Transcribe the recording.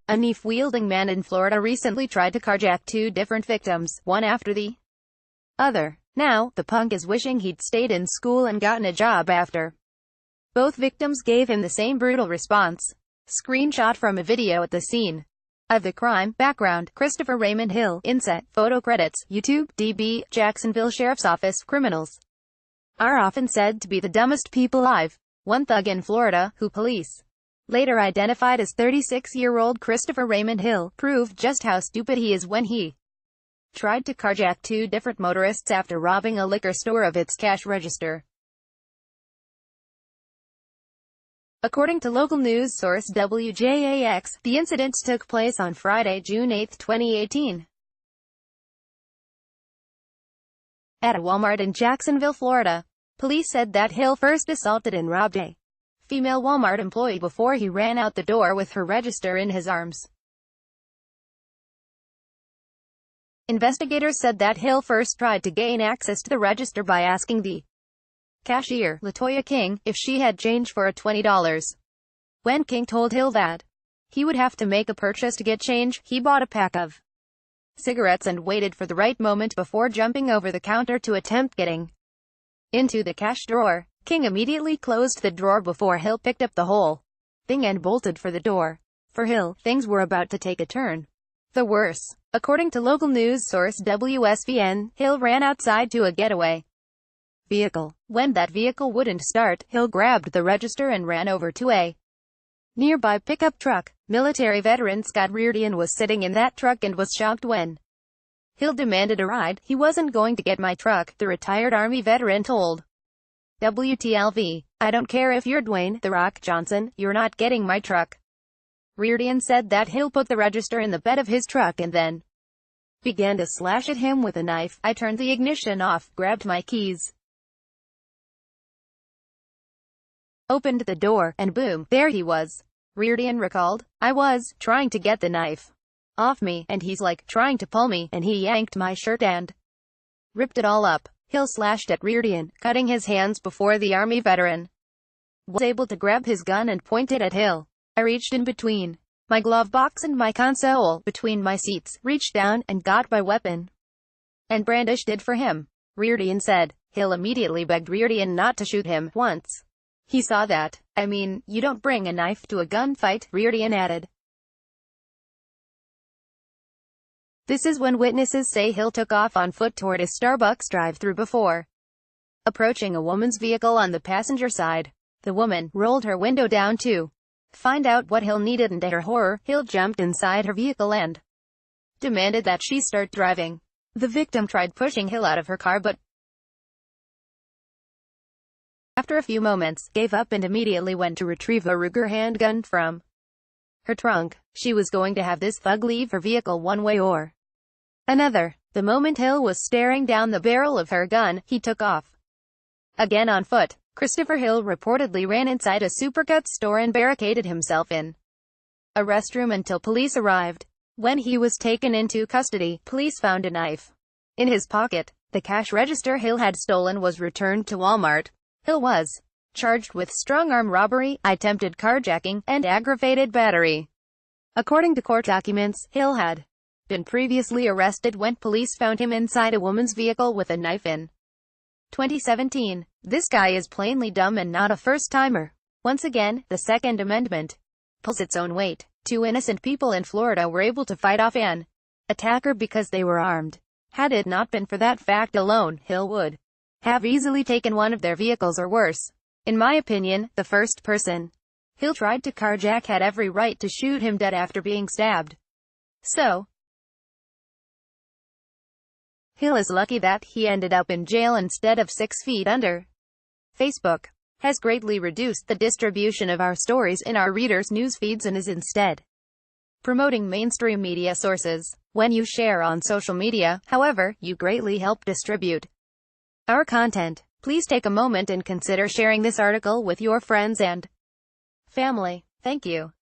A knife-wielding man in Florida recently tried to carjack two different victims, one after the other. Now, the punk is wishing he'd stayed in school and gotten a job after. Both victims gave him the same brutal response. Screenshot from a video at the scene of the crime. Background: Christopher Raymond Hill. Inset. Photo credits. YouTube. DB. Jacksonville Sheriff's Office. Criminals are often said to be the dumbest people alive. One thug in Florida, who police later identified as 36-year-old Christopher Raymond Hill, proved just how stupid he is when he tried to carjack two different motorists after robbing a liquor store of its cash register. According to local news source WJAX, the incident took place on Friday, June 8, 2018. At a Walmart in Jacksonville, Florida. Police said that Hill first assaulted and robbed a female Walmart employee before he ran out the door with her register in his arms. Investigators said that Hill first tried to gain access to the register by asking the cashier, Latoya King, if she had change for a $20. When King told Hill that he would have to make a purchase to get change, he bought a pack of cigarettes and waited for the right moment before jumping over the counter to attempt getting into the cash drawer. King immediately closed the drawer before Hill picked up the whole thing and bolted for the door. For Hill, things were about to take a turn. The worse. According to local news source WSVN, Hill ran outside to a getaway vehicle. When that vehicle wouldn't start, Hill grabbed the register and ran over to a nearby pickup truck. Military veteran Scott Reardian was sitting in that truck and was shocked when Hill demanded a ride. "He wasn't going to get my truck," the retired Army veteran told WTLV. "I don't care if you're Dwayne The Rock Johnson, you're not getting my truck." Reardian said that Hill put the register in the bed of his truck and then began to slash at him with a knife. "I turned the ignition off, grabbed my keys, opened the door, and boom, there he was," Reardian recalled. "I was trying to get the knife off me, and he's like trying to pull me, and he yanked my shirt and ripped it all up." Hill slashed at Reardian, cutting his hands before the Army veteran was able to grab his gun and point it at Hill. "I reached in between my glove box and my console, between my seats, reached down, and got my weapon and brandished it for him," Reardian said. Hill immediately begged Reardian not to shoot him. "Once he saw that, I mean, you don't bring a knife to a gunfight," Reardian added. This is when witnesses say Hill took off on foot toward a Starbucks drive-thru before approaching a woman's vehicle on the passenger side. The woman rolled her window down to find out what Hill needed, and to her horror, Hill jumped inside her vehicle and demanded that she start driving. The victim tried pushing Hill out of her car but after a few moments, gave up and immediately went to retrieve a Ruger handgun from her trunk. She was going to have this thug leave her vehicle one way or another. The moment Hill was staring down the barrel of her gun, he took off. Again on foot. Christopher Hill reportedly ran inside a Supercuts store and barricaded himself in a restroom until police arrived. When he was taken into custody, police found a knife in his pocket. The cash register Hill had stolen was returned to Walmart. Hill was charged with strong-arm robbery, attempted carjacking, and aggravated battery. According to court documents, Hill had been previously arrested when police found him inside a woman's vehicle with a knife in 2017. This guy is plainly dumb and not a first-timer. Once again, the Second Amendment pulls its own weight. Two innocent people in Florida were able to fight off an attacker because they were armed. Had it not been for that fact alone, Hill would have easily taken one of their vehicles or worse. In my opinion, the first person Hill tried to carjack had every right to shoot him dead after being stabbed. So, Hill is lucky that he ended up in jail instead of 6 feet under. Facebook has greatly reduced the distribution of our stories in our readers' news feeds and is instead promoting mainstream media sources. When you share on social media, however, you greatly help distribute our content. Please take a moment and consider sharing this article with your friends and family. Thank you.